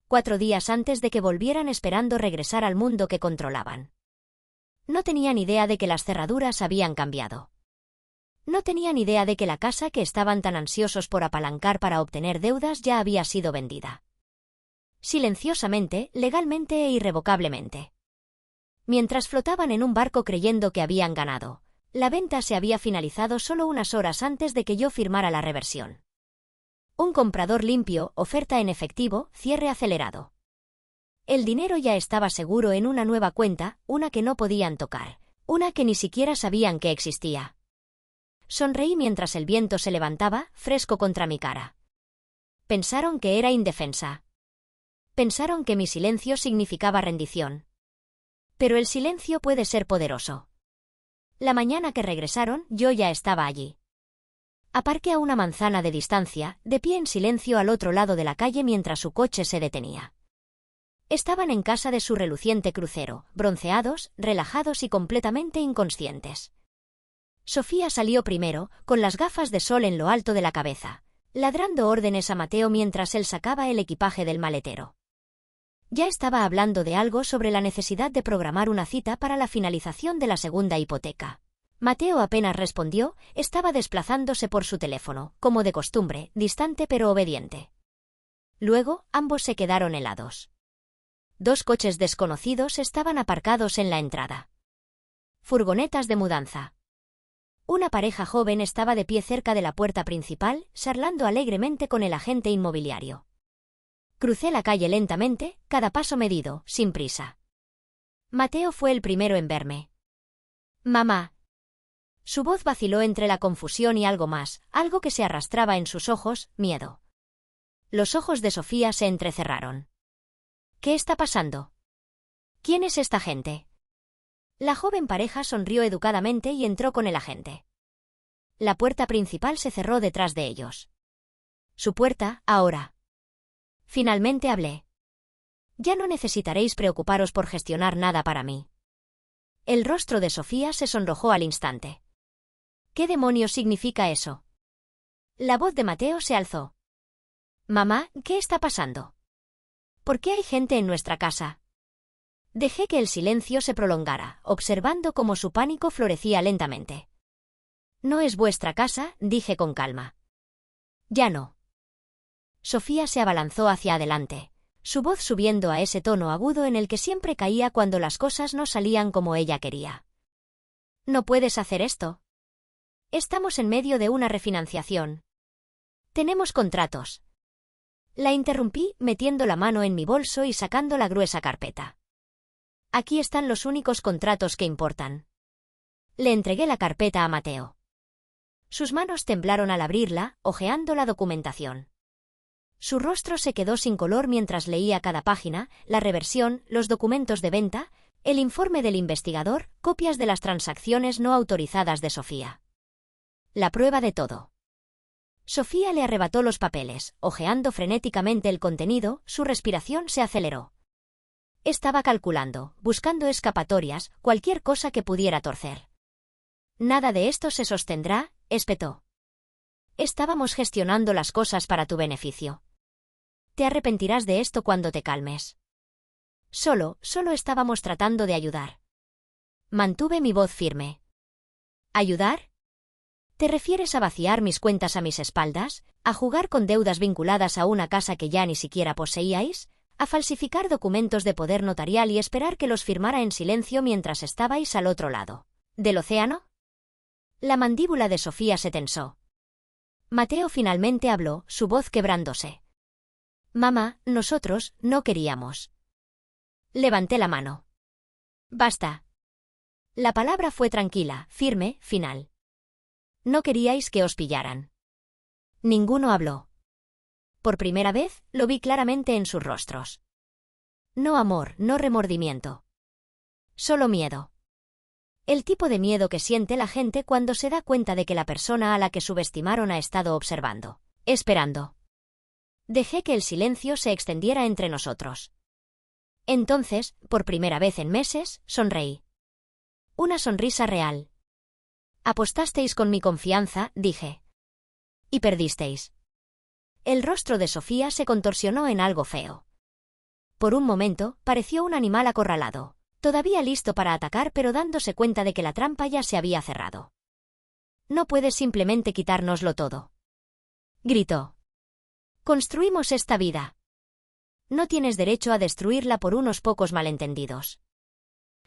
4 días antes de que volvieran esperando regresar al mundo que controlaban. No tenían idea de que las cerraduras habían cambiado. No tenían idea de que la casa que estaban tan ansiosos por apalancar para obtener deudas ya había sido vendida. Silenciosamente, legalmente e irrevocablemente. Mientras flotaban en un barco creyendo que habían ganado, la venta se había finalizado solo unas horas antes de que yo firmara la reversión. Un comprador limpio, oferta en efectivo, cierre acelerado. El dinero ya estaba seguro en una nueva cuenta, una que no podían tocar, una que ni siquiera sabían que existía. Sonreí mientras el viento se levantaba, fresco contra mi cara. Pensaron que era indefensa. Pensaron que mi silencio significaba rendición. Pero el silencio puede ser poderoso. La mañana que regresaron, yo ya estaba allí. Aparqué a una manzana de distancia, de pie en silencio al otro lado de la calle mientras su coche se detenía. Estaban en casa de su reluciente crucero, bronceados, relajados y completamente inconscientes. Sofía salió primero, con las gafas de sol en lo alto de la cabeza, ladrando órdenes a Mateo mientras él sacaba el equipaje del maletero. Ya estaba hablando de algo sobre la necesidad de programar una cita para la finalización de la segunda hipoteca. Mateo apenas respondió, estaba desplazándose por su teléfono, como de costumbre, distante pero obediente. Luego, ambos se quedaron helados. 2 coches desconocidos estaban aparcados en la entrada. Furgonetas de mudanza. Una pareja joven estaba de pie cerca de la puerta principal, charlando alegremente con el agente inmobiliario. Crucé la calle lentamente, cada paso medido, sin prisa. Mateo fue el primero en verme. «Mamá». Su voz vaciló entre la confusión y algo más, algo que se arrastraba en sus ojos, miedo. Los ojos de Sofía se entrecerraron. «¿Qué está pasando? ¿Quién es esta gente?». La joven pareja sonrió educadamente y entró con el agente. La puerta principal se cerró detrás de ellos. «Su puerta, ahora». Finalmente hablé. «Ya no necesitaréis preocuparos por gestionar nada para mí». El rostro de Sofía se sonrojó al instante. «¿Qué demonios significa eso?». La voz de Mateo se alzó. «Mamá, ¿qué está pasando? ¿Por qué hay gente en nuestra casa?». Dejé que el silencio se prolongara, observando cómo su pánico florecía lentamente. «No es vuestra casa», dije con calma. «Ya no». Sofía se abalanzó hacia adelante, su voz subiendo a ese tono agudo en el que siempre caía cuando las cosas no salían como ella quería. «No puedes hacer esto. Estamos en medio de una refinanciación. Tenemos contratos». La interrumpí, metiendo la mano en mi bolso y sacando la gruesa carpeta. «Aquí están los únicos contratos que importan». Le entregué la carpeta a Mateo. Sus manos temblaron al abrirla, hojeando la documentación. Su rostro se quedó sin color mientras leía cada página, la reversión, los documentos de venta, el informe del investigador, copias de las transacciones no autorizadas de Sofía. La prueba de todo. Sofía le arrebató los papeles, hojeando frenéticamente el contenido, su respiración se aceleró. Estaba calculando, buscando escapatorias, cualquier cosa que pudiera torcer. «Nada de esto se sostendrá», espetó. «Estábamos gestionando las cosas para tu beneficio. Te arrepentirás de esto cuando te calmes». Solo estábamos tratando de ayudar. Mantuve mi voz firme. ¿Ayudar? ¿Te refieres a vaciar mis cuentas a mis espaldas? ¿A jugar con deudas vinculadas a una casa que ya ni siquiera poseíais? ¿A falsificar documentos de poder notarial y esperar que los firmara en silencio mientras estabais al otro lado del océano? La mandíbula de Sofía se tensó. Mateo finalmente habló, su voz quebrándose. «Mamá, nosotros no queríamos». Levanté la mano. «Basta». La palabra fue tranquila, firme, final. «No queríais que os pillaran». Ninguno habló. Por primera vez, lo vi claramente en sus rostros. No amor, no remordimiento. Solo miedo. El tipo de miedo que siente la gente cuando se da cuenta de que la persona a la que subestimaron ha estado observando, esperando. Dejé que el silencio se extendiera entre nosotros. Entonces, por primera vez en meses, sonreí. Una sonrisa real. «Apostasteis con mi confianza», dije. «Y perdisteis». El rostro de Sofía se contorsionó en algo feo. Por un momento, pareció un animal acorralado, todavía listo para atacar pero dándose cuenta de que la trampa ya se había cerrado. «No puedes simplemente quitárnoslo todo», gritó. «Construimos esta vida. No tienes derecho a destruirla por unos pocos malentendidos».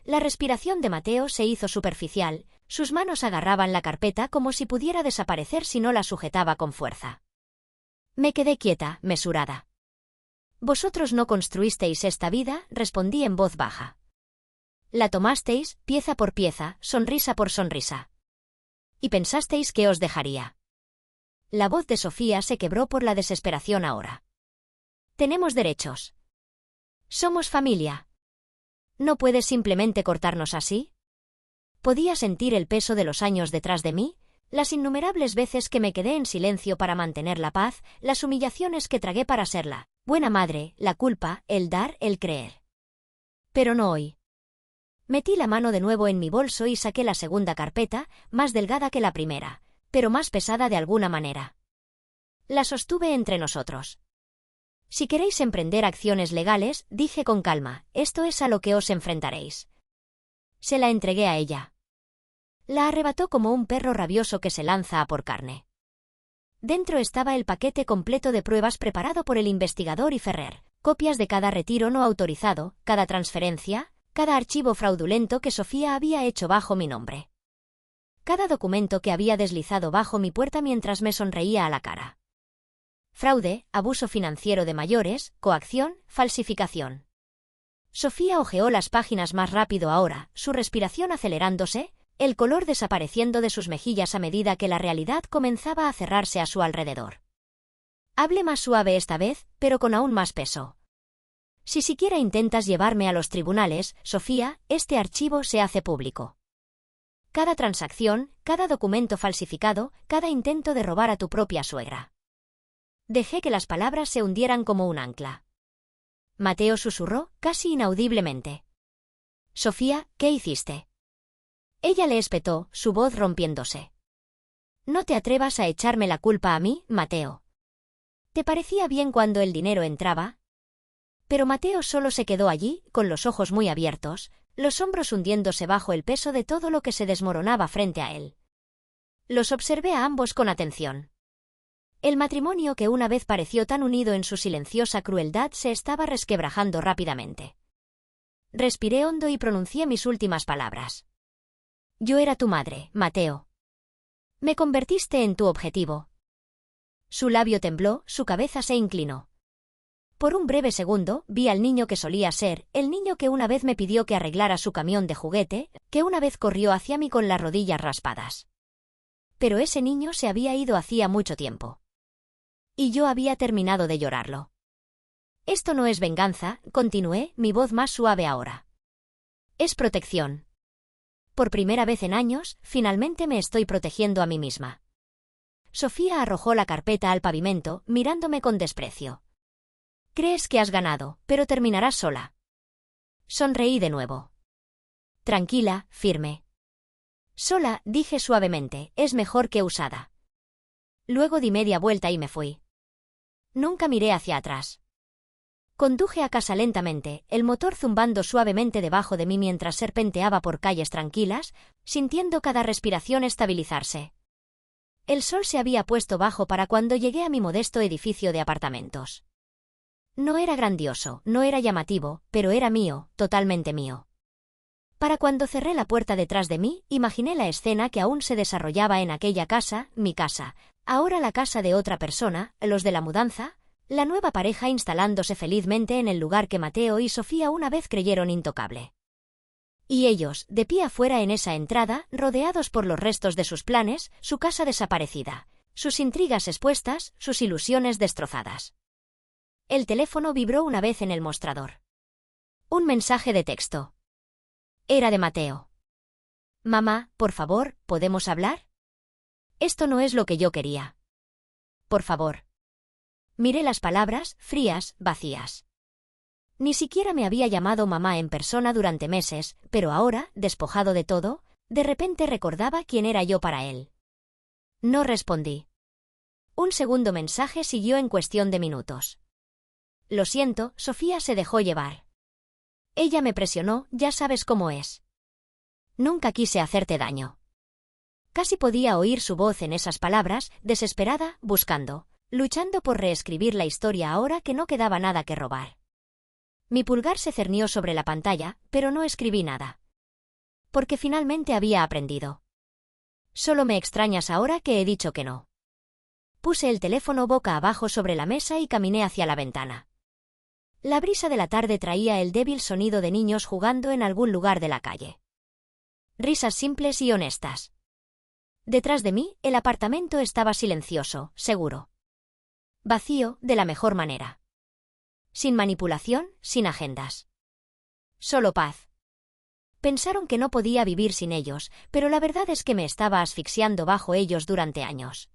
La respiración de Mateo se hizo superficial, sus manos agarraban la carpeta como si pudiera desaparecer si no la sujetaba con fuerza. Me quedé quieta, mesurada. «Vosotros no construisteis esta vida», respondí en voz baja. «La tomasteis, pieza por pieza, sonrisa por sonrisa. Y pensasteis que os dejaría». La voz de Sofía se quebró por la desesperación ahora. «Tenemos derechos. Somos familia. ¿No puedes simplemente cortarnos así?». Podía sentir el peso de los años detrás de mí, las innumerables veces que me quedé en silencio para mantener la paz, las humillaciones que tragué para serla buena madre, la culpa, el dar, el creer. Pero no hoy. Metí la mano de nuevo en mi bolso y saqué la segunda carpeta, más delgada que la primera, pero más pesada de alguna manera. La sostuve entre nosotros. «Si queréis emprender acciones legales», dije con calma, «esto es a lo que os enfrentaréis». Se la entregué a ella. La arrebató como un perro rabioso que se lanza a por carne. Dentro estaba el paquete completo de pruebas preparado por el investigador y Ferrer, copias de cada retiro no autorizado, cada transferencia, cada archivo fraudulento que Sofía había hecho bajo mi nombre. Cada documento que había deslizado bajo mi puerta mientras me sonreía a la cara. fraude, abuso financiero de mayores, coacción, falsificación. Sofía hojeó las páginas más rápido ahora, su respiración acelerándose, el color desapareciendo de sus mejillas a medida que la realidad comenzaba a cerrarse a su alrededor. Hable más suave esta vez, pero con aún más peso. Si siquiera intentas llevarme a los tribunales, Sofía, este archivo se hace público. Cada transacción, cada documento falsificado, cada intento de robar a tu propia suegra. Dejé que las palabras se hundieran como un ancla. Mateo susurró, casi inaudiblemente. Sofía, ¿qué hiciste? Ella le espetó, su voz rompiéndose. No te atrevas a echarme la culpa a mí, Mateo. ¿Te parecía bien cuando el dinero entraba? Pero Mateo solo se quedó allí, con los ojos muy abiertos, los hombros hundiéndose bajo el peso de todo lo que se desmoronaba frente a él. Los observé a ambos con atención. El matrimonio que una vez pareció tan unido en su silenciosa crueldad se estaba resquebrajando rápidamente. Respiré hondo y pronuncié mis últimas palabras. Yo era tu madre, Mateo. Me convertiste en tu objetivo. Su labio tembló, su cabeza se inclinó. Por un breve segundo, vi al niño que solía ser, el niño que una vez me pidió que arreglara su camión de juguete, que una vez corrió hacia mí con las rodillas raspadas. Pero ese niño se había ido hacía mucho tiempo. Y yo había terminado de llorarlo. Esto no es venganza, continué, mi voz más suave ahora. Es protección. Por primera vez en años, finalmente me estoy protegiendo a mí misma. Sofía arrojó la carpeta al pavimento, mirándome con desprecio. Crees que has ganado, pero terminarás sola. Sonreí de nuevo. Tranquila, firme. Sola, dije suavemente, es mejor que usada. Luego di media vuelta y me fui. Nunca miré hacia atrás. Conduje a casa lentamente, el motor zumbando suavemente debajo de mí mientras serpenteaba por calles tranquilas, sintiendo cada respiración estabilizarse. El sol se había puesto bajo para cuando llegué a mi modesto edificio de apartamentos. No era grandioso, no era llamativo, pero era mío, totalmente mío. Para cuando cerré la puerta detrás de mí, imaginé la escena que aún se desarrollaba en aquella casa, mi casa, ahora la casa de otra persona, los de la mudanza, la nueva pareja instalándose felizmente en el lugar que Mateo y Sofía una vez creyeron intocable. Y ellos, de pie afuera en esa entrada, rodeados por los restos de sus planes, su casa desaparecida, sus intrigas expuestas, sus ilusiones destrozadas. El teléfono vibró una vez en el mostrador. Un mensaje de texto. Era de Mateo. Mamá, por favor, ¿podemos hablar? Esto no es lo que yo quería. Por favor. Miré las palabras, frías, vacías. Ni siquiera me había llamado mamá en persona durante meses, pero ahora, despojado de todo, de repente recordaba quién era yo para él. No respondí. Un segundo mensaje siguió en cuestión de minutos. Lo siento, Sofía se dejó llevar. Ella me presionó, ya sabes cómo es. Nunca quise hacerte daño. Casi podía oír su voz en esas palabras, desesperada, buscando, luchando por reescribir la historia ahora que no quedaba nada que robar. Mi pulgar se cernió sobre la pantalla, pero no escribí nada. Porque finalmente había aprendido. Solo me extrañas ahora que he dicho que no. Puse el teléfono boca abajo sobre la mesa y caminé hacia la ventana. La brisa de la tarde traía el débil sonido de niños jugando en algún lugar de la calle. Risas simples y honestas. Detrás de mí, el apartamento estaba silencioso, seguro. Vacío, de la mejor manera. Sin manipulación, sin agendas. Solo paz. Pensaron que no podía vivir sin ellos, pero la verdad es que me estaba asfixiando bajo ellos durante años.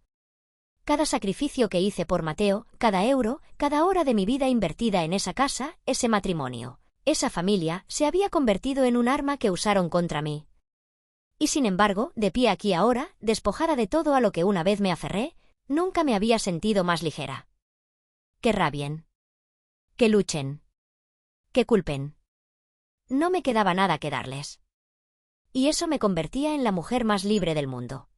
Cada sacrificio que hice por Mateo, cada euro, cada hora de mi vida invertida en esa casa, ese matrimonio, esa familia, se había convertido en un arma que usaron contra mí. Y sin embargo, de pie aquí ahora, despojada de todo a lo que una vez me aferré, nunca me había sentido más ligera. Que rabien. Que luchen. Que culpen. No me quedaba nada que darles. Y eso me convertía en la mujer más libre del mundo.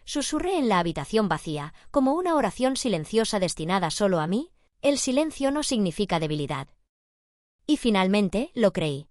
Susurré en la habitación vacía, como una oración silenciosa destinada solo a mí, el silencio no significa debilidad. Y finalmente, lo creí.